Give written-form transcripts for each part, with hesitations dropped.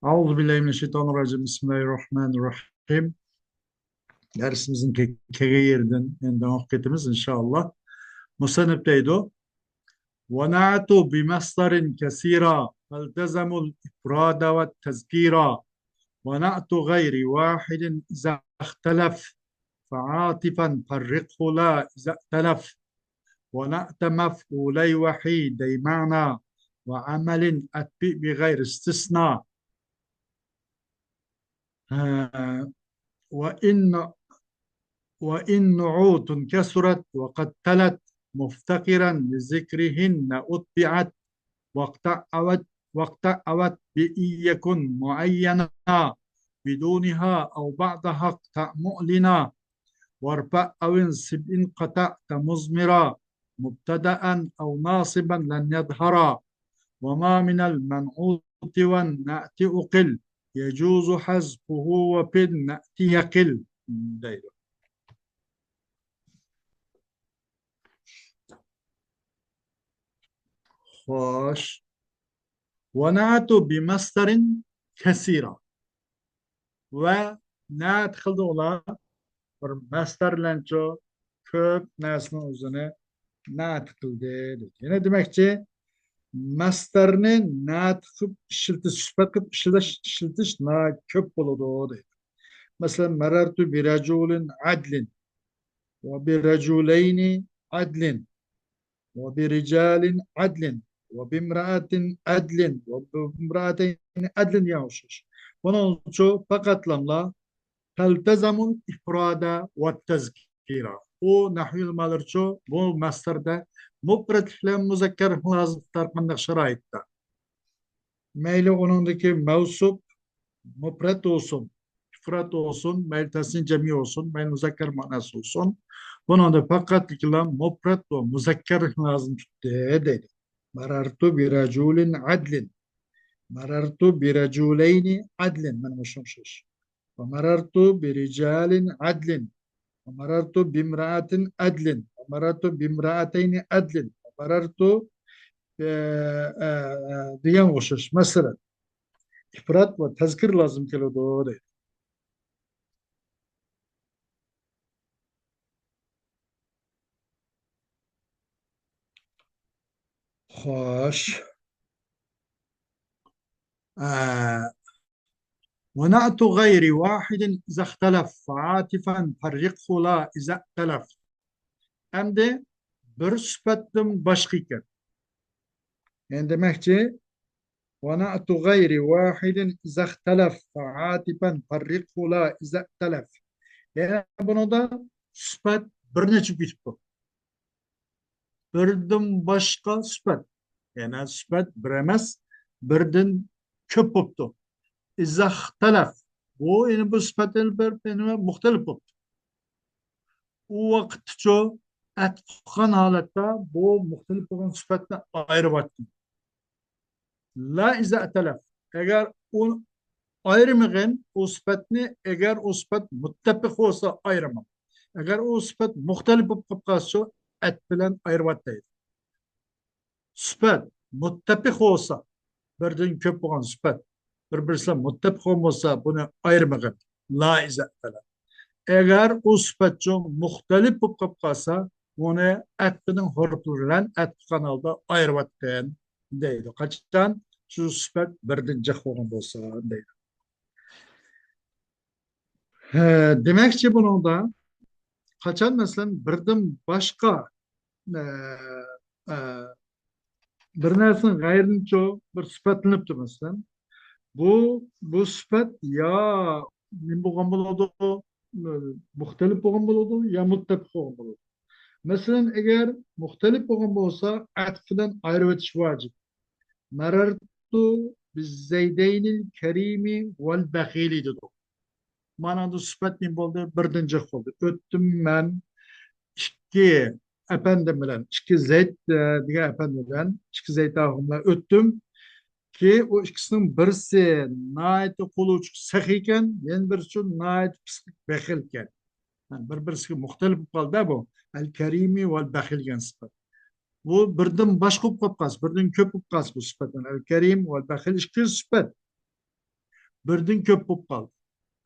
Euzubillahimineşşeytanirracim. Bismillahirrahmanirrahim. Dersimizin kege yerinden yeniden okuyatımız inşallah. Musanıptaydı. وَنَعْتُ بِمَصْدَرٍ كَثِيرًا فَالْتَزَمُ الْإِفْرَادَ وَالتَّذْكِيرَ وَنَعْتُ غَيْرِ وَاحِدٍ إِذَا اخْتَلَفَ فَعَاطِفًا فَرِّقْهُ لَا إِذَا ائْتَلَفَ ونأت مفعولي وحيدي معنى وعمل أتبع بغير استثناء وإن وإن نعوت كثرت وقد تلت مفتقرا لذكرهن أتبعت واقتعوت واقتعوت بإن يكن معينا بدونها أو بعدها اقطع مؤلنا وارفع أو انصب إن قطعت مزمرا مبتدأ أو ناصبا لن يظهرا وما من المنعوت والنأت أقل يجوز حذفه وبالنأت يقل. خوش. ونعت بمصدر كثيرة ve ne kıldı ola bir mastarlanço köp nesne üzerine ne kıldı. Ne demekçi? Mastarını ne tıkıp işiltiş, süsbet kıp işiltiş ne köp buludu dedi. Mesela merartu bir raculin adlin ve bir raculeyni adlin ve bir ricalin adlin ve bimraatin adlin ve bimraateyni adlin yavşış. Bunun için fakatlamla تلتزم الإفراد والتذكير. O nahvil malırço bu masterde mufret ile muzakker lazım tarafından şaraitta. Meyli onundaki mevsup mufret olsun, ifrat olsun, meyli tasnin cemi olsun, meyli muzakker manası olsun. Bunun da fakat ikilen mufret ve muzakker lazım tuttu dedi. Marartu bir raculin adlin. Marartu bir raculeyni adlin. Ben hoşumşuş. ومررت برجال عدل ومررت بامرأة عدل ومررت بامرأتين عدل ومررت diyen koşuş. Mesela ifrat ve tezkir lazım ki doğru. Hoş. ونعت غير واحد إذا اختلف فعاطفا فرقه لا إذا اختلف. Hem de bir sıfatın başkayken. Yani demek ki ونعت غير واحد إذا اختلف فعاتبا فرقه لا إذا اختلف. Yani bunu da sıfat bir neçe bitip birden başka sıfat. Yani sıfat bir emas, birden köp oldu. İzah ihtilaf. Bu yani bu sıfatın bir muhtelif oldu. O vakit çoğu etkilen halette bu muhtelif olan sıfatla ayrı baktı. La izah ihtilaf. Eğer o ayrımın o sıfatını eğer o sıfat muttefik olsa ayrımam. Eğer o sıfat muhtelif olup kalsa et bilen ayrıvattaydı. Sıfat muttefik olsa birden köp olan sıfat birbirine muttefik olmasa bunu ayrımın. La izah ihtilaf. Eğer o sıfat çok muhtelif olup kalsa onu etinin huruflarıyla et kanalda ayrıvattaydı. Deydi. Kaçtan şu sıfat birden cah olan olsa deydi. Demek ki bunun da kaçan mesela birden başka e, e, bir narsanın gayrını çoğu bir sıfatlanıptı mesela. Bu sıfat ya ne boğan buludu, e, muhtelif boğan buludu ya muttefik boğan buludu. Mesela eğer muhtelif boğan olsa atfından ayrı etiş vacip. Merartu biz zeydeynil kerimi vel behili dedi. Manada sıfat ne oldu? Birden oldu. Öttüm ben ikki efendim bilen ikki zeyt diye efendim bilen ikki zeyt ağımla öttüm ki o ikisinin birisi nait kuluç sahiken yen birisi nait pislik bekilken. Yani birisi muhtelif kaldı bu. El kerimi vel bekilken sıfat. Bu birden başka kapkas, birden köp kapkas bu sıfatın. El kerim vel bekil iki sıfat. birden köp bolup kaldı.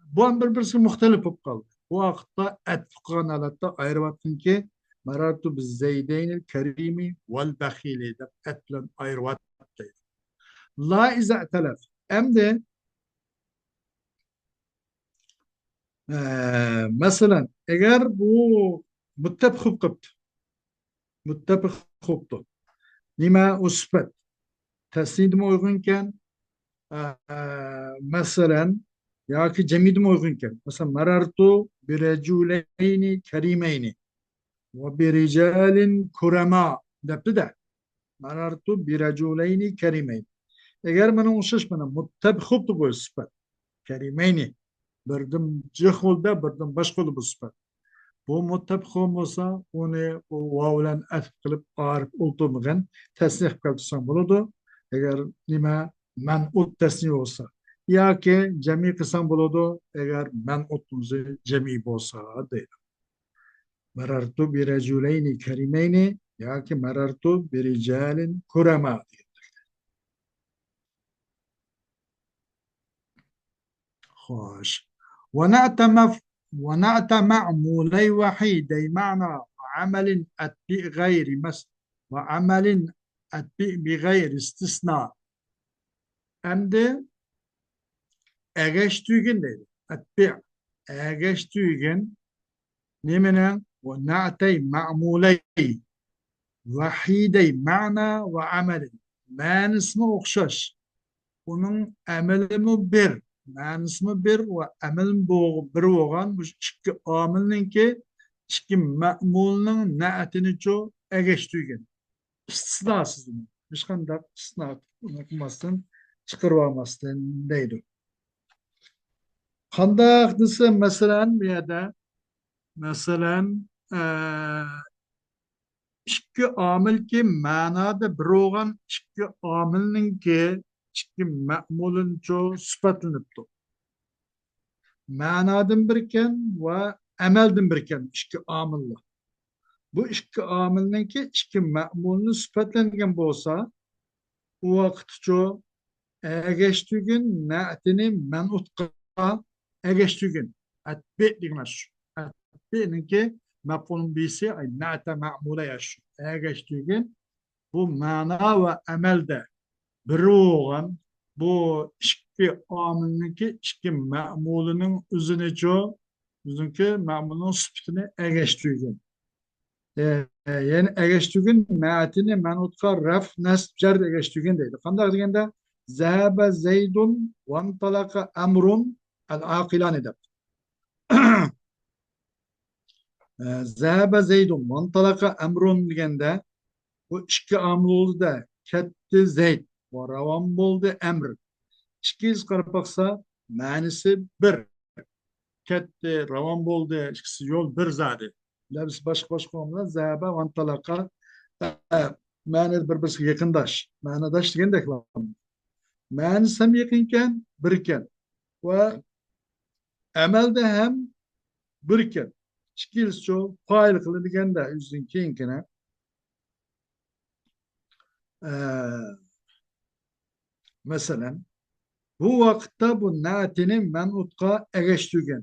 Bu an bir-birisi muhtelif bolup kaldı. Bu vaqtda atfiqan halatda ayırvatınki marartu biz zeydeynil kerimi vel bakhili deb et bilan ayırvatdı. La iza telef. Emde mesela eğer bu muttefik kıptı. Muttefik kıptı. Nima usbet. Teslidim uygunken مثلا ياكي جميد موغن كان مثلا مررت برجلين كريمين وبرجال كرماء ده بتدع مررت برجلين كريمين eğer bana uçuş bana mutabık bu sıfat kerimeyni birdim cihulda birdim başka bu sıfat bu mutabık olmasa onu o vavlen atf kılıp arif ultumagan tasnif kılsan buludu eğer nima men'ut tasnif olsa ya ki cemi kısan buludu eğer men'utumuzu cemi olsa değil. Merartu bir reculeyni kerimeyni ya ki merartu bir ricalin kurema diye. خوش ونأت معمولي وحيدي معنى عمل أتبع غير وعمل أتبع بغير استثناء أمد أغشتوغن dedi. أتبع أغشتوغن نمنا ونأتي معمولي وحيدي معنى وعمل ما نسمه أخشش onun emeli bir, manisi bir ve emel bir olan bu iki amilnin ki iki ma'mulning naatini ço egeştügen. İstisnasız mı? Hiç kandak istisna olmasın, çıkarılmasın deydi. Kandak dese mesela ya da mesela iki amil ki manada bir olan iki amilnin ki iki ma'mulun ço sıfatlanıptı. Manadan birken ve emelden birken iki amilla. Bu iki amilninki iki ma'mulunu sıfatlangan bolsa o vaqtço egeştügün na'tini men'utqa egeştügün atbi digmaş. Atbi'ninki maf'ulun bisi ay na'ta ma'mula yaş. Egeştügün bu mana ve emelde bir olan bu iki amilninki iki ma'mulunun üzerine ço bizimki ma'mulun sıfatını egeştügün. Yani egeştügün ma'tini menutqa raf nasb jar egeştügün deydi. Qandaq degende zahaba zeydun ve intalaqa amrun al-aqilan edip. Zahaba zeydun ve intalaqa amrun degende bu iki amil oldu da ketdi zeyd ve ravan buldu emr. İki iz qarab baqsa manisi bir. Ketdi, ravan buldu, ikisi yol bir zadi. Labis başka olmadan zahaba ve intalaka mani bir-birisiga yaqindosh. Ma'nodosh degandek ma'nisi ham yaqinkan, birkan va amalda ham birkan. Ikkalisi fa'il qiliniganda o'zining keyingina masalan bu vaqtda bu na'tini man'utqa erishtirgan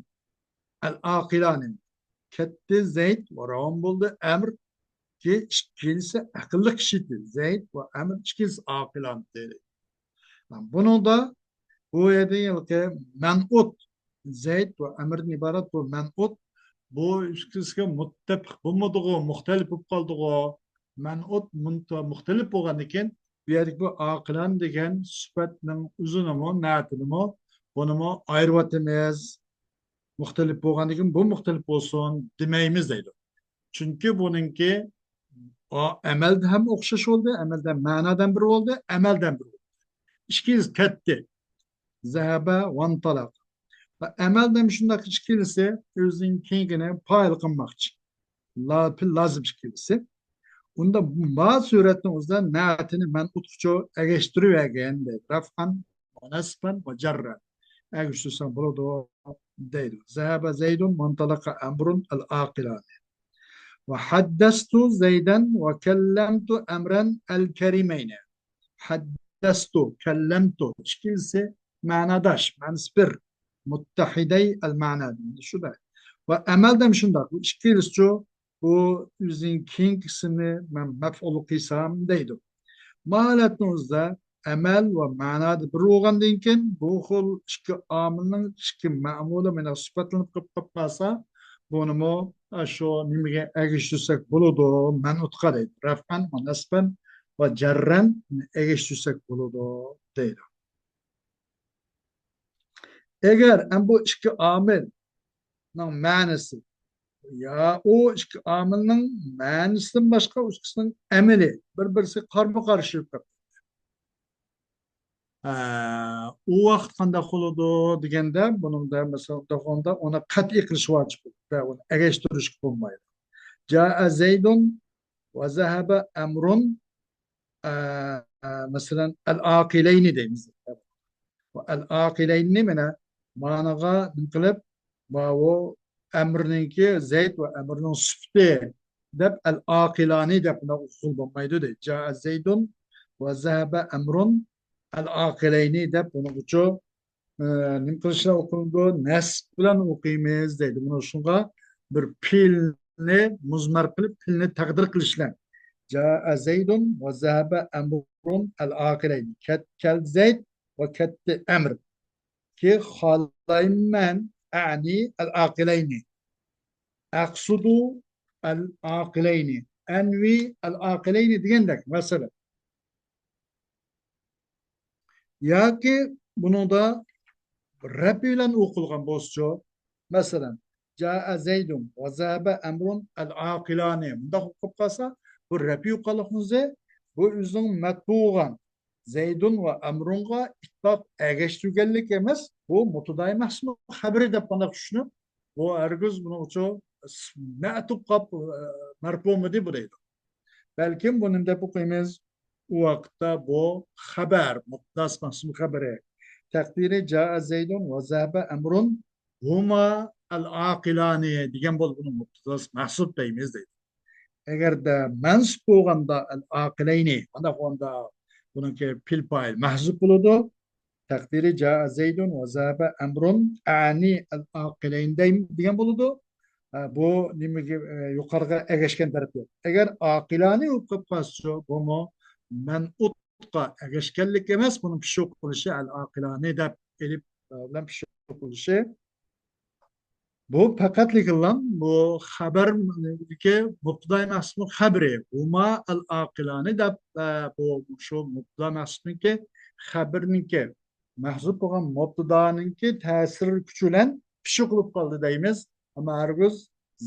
al-aqilani ketdi Zeyd ve ravan buldu emr ki ikkalisi aqlli kishiydi. Zeyd ve emr ikkalisi aqilan dedi. Bunu da bu yerda man'ut Zeyd ve emrdan iborat bu man'ut bu ikkisiga muttafiq bo'lmadigu muxtalif bo'lib qoldigu man'ut muxtalif bo'lgan ekan bu yerda bu aqilan degan sifatning o'zinimi natinimi bunimi ayryapmiz muxtalif bo'lgan ekan bu muxtalif bo'lsin demaymiz deydi chunki buningki amalda ham o'xshash bo'ldi amalda ma'nodan biri bo'ldi amaldan biri bo'ldi ikkingiz katta zahaba vantalaq amaldan shunday ikkinchisi o'zining kengini payil qilmoqchi lazım ikkinchisi unda bazı suratning o'zida natini man'utcho agashtirib raf'an va nasban va jarran agashtirsan bo'ladi deydi zahaba zaydun vantalaqa amrun al-aqilan وحدثت زيدا وكلمت أمرا الكريمين حدثت كلمت شكلسة ma'nodosh, ma'nosi bir. Muttahiday al ma'na. Shu da. Va amalda ham shundoq. Bu ikkalasi bu o'zining keng qismini men maf'ul qilsam deydi. Muholatımızda emel ve manada bir bo'lgandan keyin bu xil ikki omilning ikki ma'muli bilan sifatlanib qolib qolsa, bunimi shu nimaga ergashtirsak bo'ladi? Manutqa deydi. Raf'an va nasban va jarran ergashtirsak bo'ladi deydi. Agar bu ikki omilning ma'nosi ya o ikki omilning ma'nosidan boshqa ikkisining amali bir-birisiga qarama-qarshi u vaqt qanday qiladi deganda buningda masalan uni qat'iy qilish vojib va uni ergashtirish bo'lmaydi. Jaa zaydun va zahaba amrun masalan al-aqilayni deymiz. Va al-aqilayni mana ma'noga qilib bu amrninki zayd va amrning sifati deb al-aqilani deb usul bo'lmaydi deydi. Jaa zaydun va zahaba amrun al-aqilayni deb buni uchun nima qilishlar o'qildi? Nasb bilan o'qiymiz deydi. Buni shunga bir pilni muzmar qilib, pilni taqdir qilishlar. Jaa zaydun va zahaba amrun al-aqilayni. Kel zayd va katta amr. Ki xolayman a'ni al-aqilayni. Aqsudu al-aqilayni. Anvi al-aqilayni degandek masalan. Yoki bunida rab bilan o'qilgan bo'lsa, masalan, jaa zaydun va zahaba amrun al-aqilani. Bunda o'qib qolsa, bu rab yo'qolganida bu o'zining matbu'gan zaydun va amrunga ittifoq ergashtirganlik emas, bu mutadai mahsub xabari deb bana tushunib, bu hargiz buning uchun ma'tub qolib marfumidi bu deydi. Balkim buni deb o'qiymiz. U vaqtda bu xabar, muqtas mahsub xabari. Takdiri jaa zaydun va zahaba amrun huma al-aqilani degan bo'lib buni muqtas mahsub deymiz deydi. Agarda mansub bo'lganda al-aqilayni, onda buniki pilpayl mahzub bo'ladi. Takdiri jaa zaydun va zahaba amrun ani al-aqilayn degan bo'ladi. Bu nimaga yuqoriga ergashgan taraf yo'q. Agar aqilani o'qib qolsa, bu man'utqa ergashganlik emas, buni pishiq qilishi al-aqilani deb elib bilan pishiq qilishi. Bu faqatligilan bu xabarga mubtadai mahsub xabri huma al-aqilani deb bu shu mubtadai mahsubniki xabarniki mahzub bo'lgan mubtadaninki ta'sir kuchi bilan pishiq qilib qoldi deymiz. Ama hargiz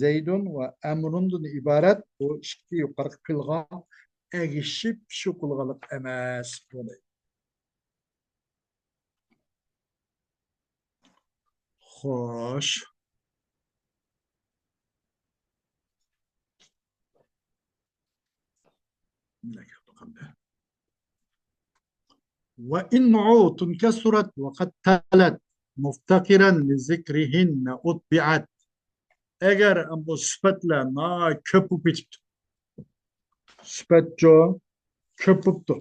zaydun va amrundan iborat bu ikki yuqori qilgan ergishib shu qilganlik emas bo'ladi. Xo'sh. وإن عوت كسرت وقد تلت مفتقرا لذكرهن أطبعت. Eğer bu sıfatlar köpüp bitipti. Sıfatçı köpüptü.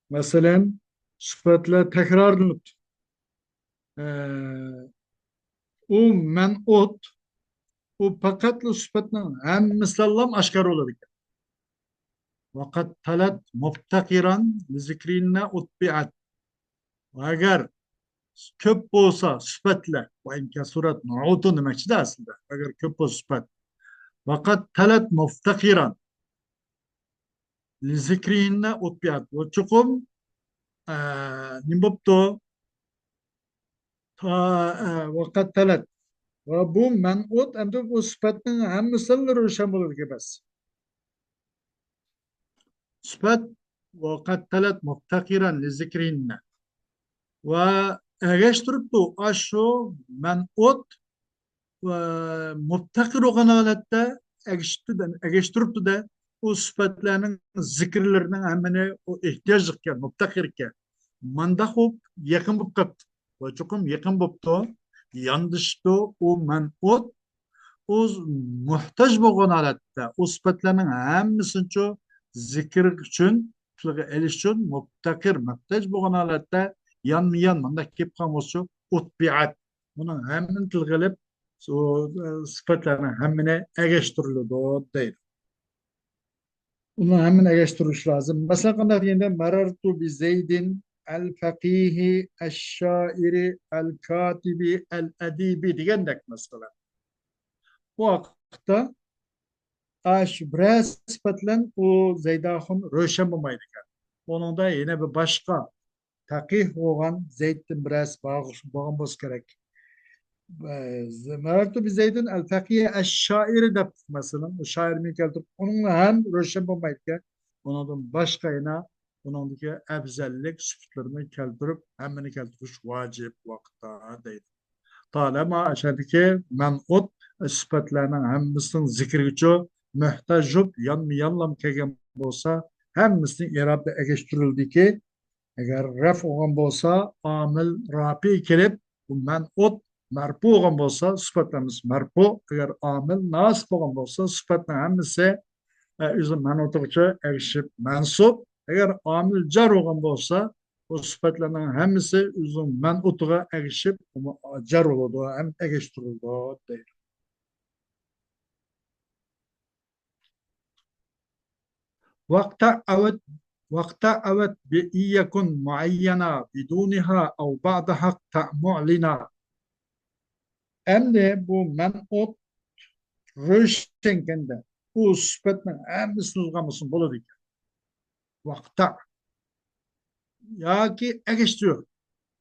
Mesela sıfatlar tekrarlanıptı. O men'ut o fakatlı sıfatların hem misallam aşkar olur. Vakat talat muftakiran zikrinne utbi'at. Eğer köp olsa sıfatlar ve imkan surat nu'utun demekçi de aslında. Eğer köp olsa sıfat. Vakat talat muftakiran zikrinne utbi'at. Ve çukum nimbopto vakat talat. Ve bu men'ut hem de bu sıfatın hem misalları uşam olur ki bas. Sıfat وقد تلت مفتقرا لذكرهن وأجشتربتو أشو منقط ومفتقر غنالته أجشتربتو ده o sıfatlarının zikirlerinin hemen o ihtiyaç ki muhtakir ki mandahop yakın bulup kaptı ve çokum yakın buluptu yanlıştı o menqut o muhtaç bulgan alette o sıfatlarının hemmisini zikir için, eliş için muhtakir, muhtaç bulgan alette yanma yanmanda kelip kalması utbiat. Bunun hemen tilgilip o sıfatlarının hemine egeştirildi değil. Bunu hemen egeştiriş lazım. Mesela kandak diyende merartu bi zeydin el fakihi el şairi el katibi el edibi diyendek mesela. Bu vakıtta aş biraz sıfatlan o zeydahın röşen bulmaydı. Onun da yine bir başka takih olan zeydin biraz bağımız gerek. Merartu bi zeydin el fakihi el şairi de mesela. O şair mi keltip onunla hem röşen bulmaydı. Onun başka yine onundaki ebzellik sıfatlarını keltirip hemini keltiriş vacip vakıtta değil. Talama aşağıdaki men'ut sıfatlarının hemmisinin zikriço mühtaç olup yanlam kelgen bolsa hemmisinin irabda egeştirildi ki eğer ref olan bolsa amil rapi kelip bu men'ut merpu olan bolsa sıfatlarımız merpu eğer amil nasip olan bolsa sıfatların hemmisi üzüm men'utukça erişip mensup eğer amil car olan bolsa o sıfatlarının hemisi üzüm men'utuğa erişip car oldu hem eriştirildi değil. Vakta evet vakta evet bi iyekun muayyana biduniha ev ba'daha mu'lina. Hem de bu men'ut röşenkende bu sıfatların hemisi uzgamasın bolu dik. Vakta ya ki eriştiriyor.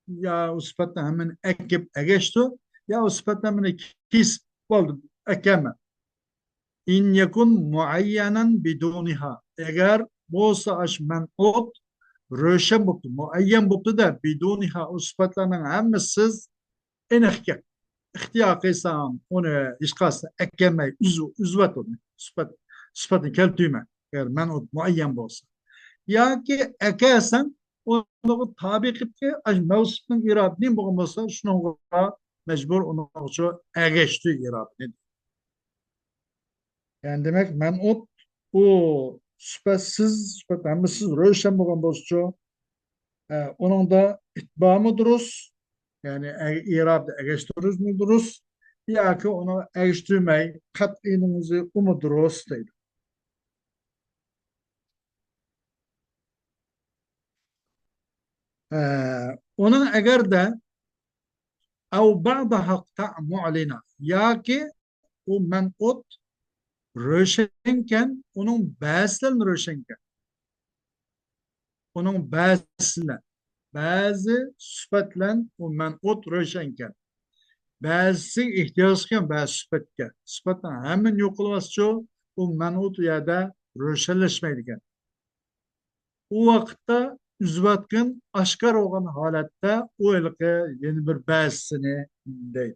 Ya o sıfatla hemen ekip egeçti ya o sıfatla hemen kis oldu ekeme. İn yekun muayyanen biduniha. Eğer bolsa aş men'ut röşen buptu, muayyen buptu da biduniha o sıfatlarının hemmesiz enehke. İhtiyar kıysan onu işkası ekeme, üzvet onu. Sıfatın keltüme. Eğer men'ut muayyen bolsa. Ya ki ekersen onu tabi kılıp ki mevsifin iradinin bulunması şuna mecbur onu şu egeçti iradini. Yani demek ben o süpetsiz, süpetemsiz röşen bulunması onun da itbamı duruz yani irade egeçtiririz mi duruz ya ki onu egeçtirmeyi kat'inimizi umuduruz değil. Onun eğer de أو بعضها mu'lina ya ki o men'ut röşenken onun bazılarını röşenken onun bazı sıfatlan o men'ut röşenken bazı ihtiyacken bazı sıfatken sıfattan hemen yok olması o men'ut ya da röşenleşmeydiken o vakitte üzvatken aşkar olan halette o ilke yeni bir bazısını değil.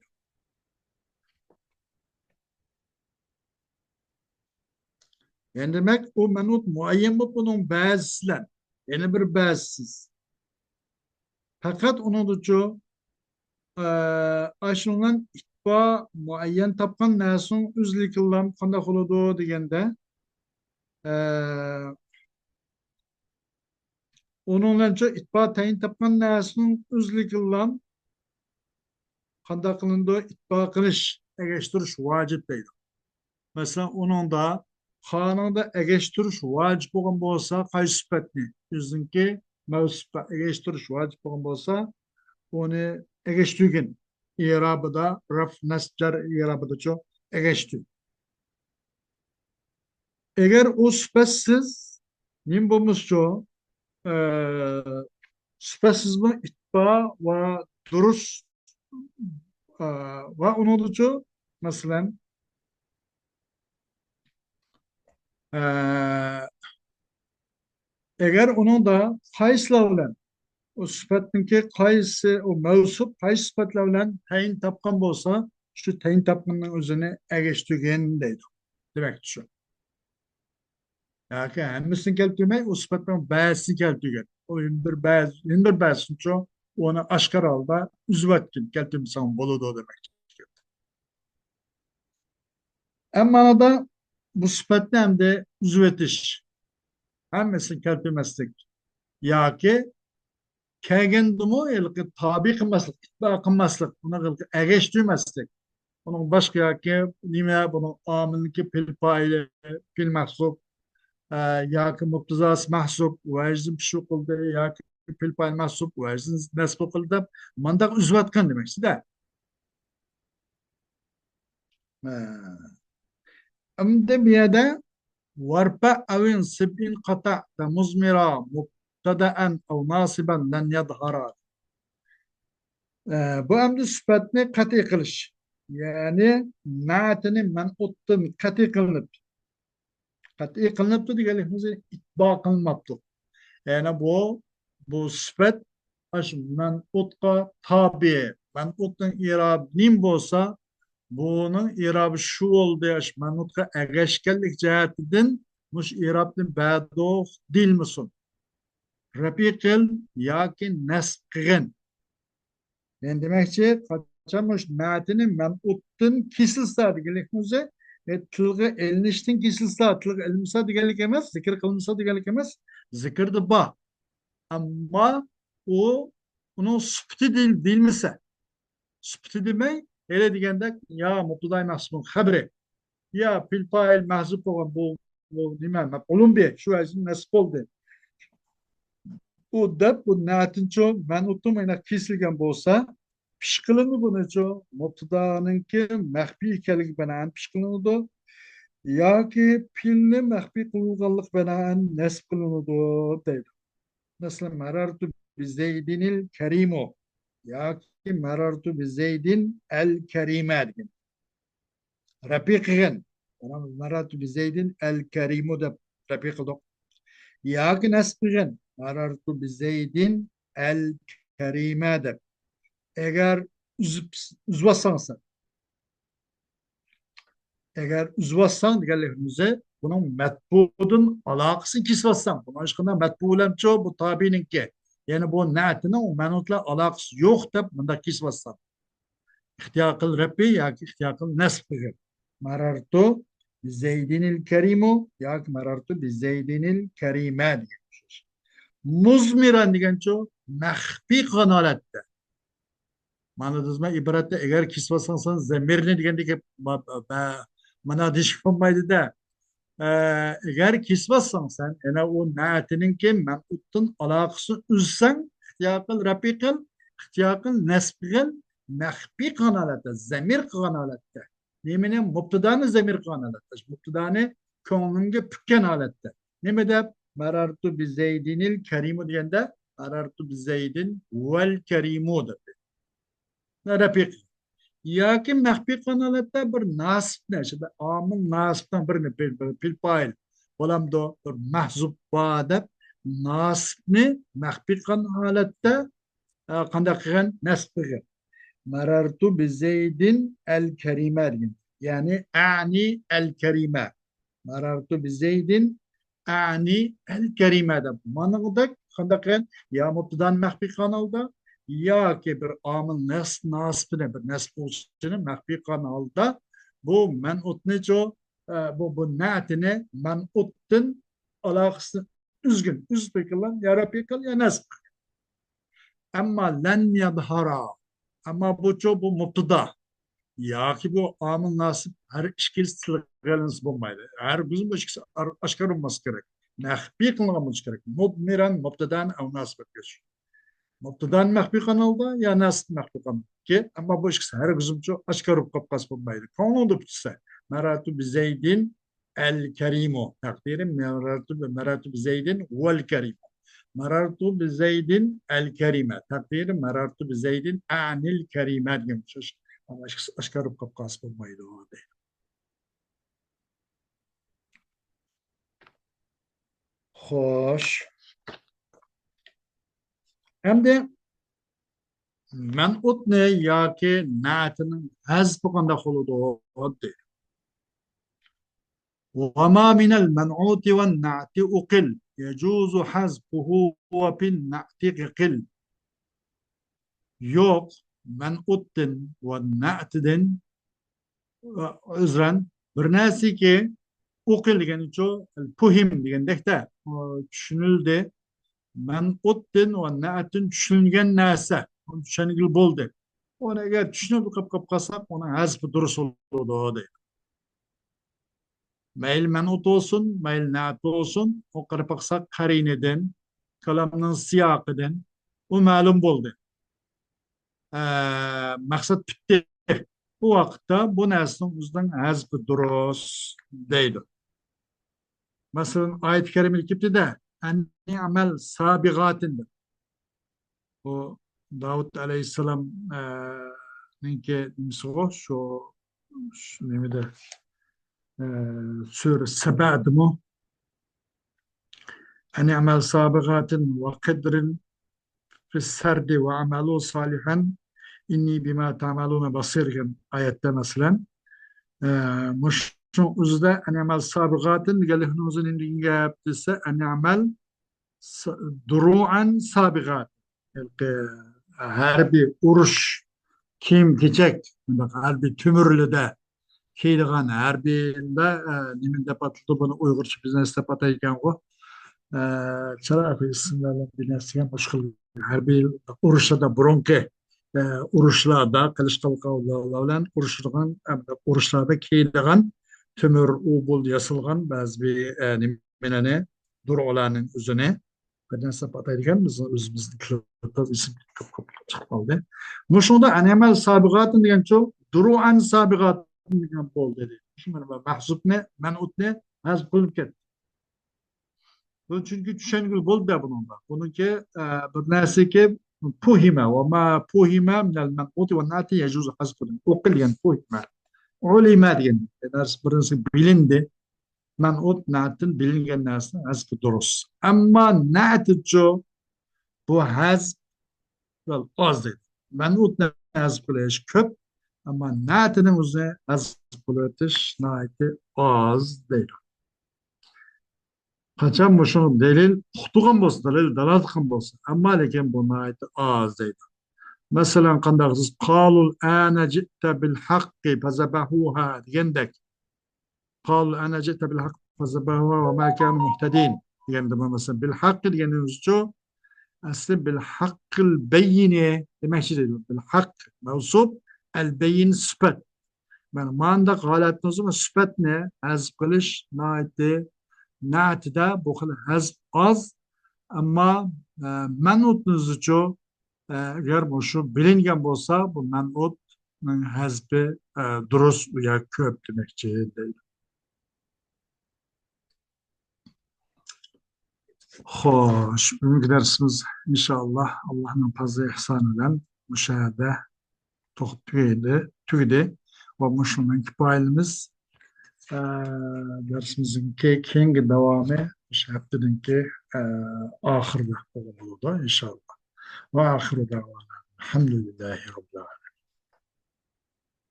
Yani demek o menut muayyen bu bunun bazılar. Yani bir bazısız. Fakat onun ucu aşılan itba muayyen tapkan nasun üzlik yıllam kanda kuludu degende onun önce itba tayin tapkan nasun üzlik yıllam kanda kılındı itba kılış egeştiriş vacip değil. Mesela onun da kanunda egeştiriş vacip olan bolsa kayısı sıfatni. Yüzünki mevzuda egeştiriş vacip olan bolsa onu egeştügün. İrabıda raf nescer irabıda çok egeştü. Eğer o süpetsiz nim bulmuşçu e, süpetsiz mi itba ve durus ve unutucu mesela e, eğer onu da kayısla olan o sıfatınki kayısı o mevsup kayısı sıfatla olan tayin tapkan bolsa şu tayin tapkanın üzerine egeştügün deydi. Demek şu. Yani hemmisini keltürmek o sıfatların bäsi keltürgen. O bir bäsi çok onu aşkar alda üzvetkin keltürmesen boludu demek. Ama da bu sıfatlı hem de üzvetiş. Hemmisini keltürmezsek. Ya ki kelgendimi ilki tabi qilmaslik, ittiba qilmaslik, buni agash tuymaslik. Bunun başka yoki nima buni omilniki pil foili, pil mahsub, yoki muqtazos mahsub vajni shu qildi yoki pil foil mahsub vajni nasb qildi. Mandaq uzayotgan demakda. Endi bu yerda warpa awin sibin qata da muzmira mubtada'an aw nasiban lan yadhara. Bu endi sifatni qat'iy qilish. Ya'ni na'tini man'utdan qat'iy qilinibdi deganligimiz itbo qilinmabdi. Yani bu sifat shu man'utga tabi. Man'utning irobi nim bo'lsa, bunun irobi shu bo'ldi. Man'utga agashganlik jihatidan mush irobni badoq dilmisun. Rapiqil yoki nasb qilgan. Yani demakchi qachonmush matini man'utdan kesilsa deganligimiz tilga elinishdan kesilsa, tilga ilinsa deganlik emas, zikr qilinsa deganlik emas, zikrda bor. Ammo uning sifati deyilmasa, sifati demay, hele deganda ya mubtadai mahsubun xabri, ya fil fa'il mahzub bo'lgan bu nima maf'ulun bi shu azim nasb bo'ldi. U deb bu natincho man'utdan mana kesilgan bo'lsa, pish qilindi bunicho mubtadaninki maxfiy ekanligi bilan pish qilinadi yoki filni maxfiy qilinganlik bilan nasb qilinadi deydi. Masalan, marartu bi Zeydinil Karimu yoki marartu bi Zeydin el Karima degan. Rafiq qilgan. Marartu bi Zeydin el Karimu deb rafiq qildik. Yoki nasb qilgan. Marartu bi Zeydin el Karima deb. Eğer uzvassan sen, eğer uzvassan diğerlerimize bunun metbudun alakası kisvassan, bunun aşkına metbulen çoğu bu tabininki, yani bu naatinin o menutla alakası yok da bunda kisvassan. İhtiyakıl Rabbi ya ki ihtiyakıl nesbihi. Marartu bi Zeydinil Kerimu ya ki marartu bi Zeydinil Kerime diye. Muzmiran diyen çoğu mehbi kanalette. Manadızma ibarette eğer kisvasansan zemirni degandek mana diş olmaydı da eğer kisvasan sen ene o naatinin ki men'utun alakası üzsen ihtiyakıl rapikal ihtiyakıl nesbigel mehbi kanalette zemir kanalette nemine mubtadanı zemir kanalette mubtadanı konunge pükken alette nemede marartu bi zeydinil kerimu diyende marartu bi zeydin vel kerimudur. Rapik. Yoki maxfiy qanolatda bir nasib nashida omil nasibdan birini pil foil bo'lamdi bir mahzub bor deb nasibni maxfiy holatda qanday qilgan nasb qilgan. Marartu bi Zeydin el Kerime degan. Ya'ni ani el Kerime. Marartu bi Zeydin ani el Kerime deb. Manada qanday qilgan? Ya mubtadan maxfiy qanalda yoki bir omil nasbini bir nasb bo'lishini maxfiy kanalda bu man'utni bu na'tini man'utdan aloqasini uzib qilgan ya rafiqal ya nasb. Ammo lan yadhara ammo bu mubtada yoki bu omil nasb har ikkisi tilgalans bo'lmaydi. Har bizim bu ikkisi oshkor bo'lmasi kerak. Maxfiy qilingan bo'lishi kerak. Mudmiran mubtadan aw nasb qilish. Mubtadan maxfiy kanalda ya nasb maxfiy kanalda ki ama bu ikisi her kızımcı aşkar olup kapkas bulmaydı. Kanalda bütse meratu bi Zeydin el Kerimu takdirim meratu bi Zeydin vel Kerimu meratu bi Zeydin el Kerime takdirim meratu bi Zeydin anil Kerime demiş. Ama aşkar olup kapkas bulmaydı o değil. Hoş. Hem de man'ut ne yoki na'tinin hazb qanday qiladi? وما من المنعوت والنعت أقل يجوز حذفه وفي النعت قل. Yok man'utdan ve na'tdan uzran bir narsa ki uqil degani puhim degandek-da tushunildi man'utdin va na'tin tushunilgan narsa. Tushunigil bo'ldi. Uni agar tushunib qolib qolsak, uni hazfi durust bo'ladi deydi. Mayli man'ut olsun, mayli na'at olsun, o qarab qolsak qarineden, kalamning siyoqidan u ma'lum bo'ldi. Maqsad bitdi. Bu vaqtda bu narsaning o'zidan hazfi durust deydi. Masalan, ayet-i kerimede kiptide en ni'mel sabigatindir. Bu Davud Aleyhisselam ninki şu nemede sure Seba'd mu en ni'mel sabigatin ve kadrin fisserdi ve amelu salihan inni bima ta'maluna basirgen ayette mesela مش uzda en amel sabiqatin gelihunuzun indinge yaptıysa en amel duru'an sabiqat. Her bir uruş kim geçecek her bir tümürlü de keyliğen her birinde niminde patlıdı bunu Uygurça bizneste patayken o çalar isimlerle bilinirken başkalı her bir uruşta da bronke uruşlarda kılıçdaroğlu'yla uruşturgan uruşlarda keyliğen tümür ubul yasılgan bazı bir nimenene dur olanın üzerine bilinirse patayken biz özümüzün kılıçda isim çok çıkmalı. Muşunda anemel sabiqatın diyen çok duru'an sabiqatın diyen bol dedi. Şimdi mahzup ne, men'ut ne, az bulket. Bu çünkü düşüngül bol da bununla. Bununki bir nasi ki puhime ve ma puhime minel men'uti ve nati yecuzu hazbudun. Okul yani puhime. Ulima diyen. Ders birisi bilindi. Men'ut natin bilingen nasi hazbı durus. Ama nati jo bu hazb vel az dedi. Men'ut ne hazbı köp ama natinin üzerine hazbı nati az değil. Kaçan mı şunun delil tutukan bolsa delil dalatıkan bolsa amma lekin buna ait az deydi. Mesela kandaksız qalul ana ci'te bil haqqi fazabahuha diyendek qalul ana ci'te bil haqqi fazabahuha ve ma kanu muhtedin diyende mesela bil haqqi diyenimiz şu aslında bil haqqil beyine demek şey diyor. Bil haqq mevsub el beyin sıfat. Yani manda galatınız ama sıfat ne? Az kılış naiti Na'tida bu kadar haz az ama men'utnuzu çok eğer bu şu bilingen olsa bu men'utun hazbi durus ya köp demekçi değil. Hoş, bugünkü dersimiz inşallah Allah'ın fazla ihsanıyla müşahede tüydi ve Müslüman kipailimiz dersimizin keyingi devamı şu haftanınki ahırda olmalı inşallah. Ve ahiru davana. Elhamdülillahi Rabbil Alemin.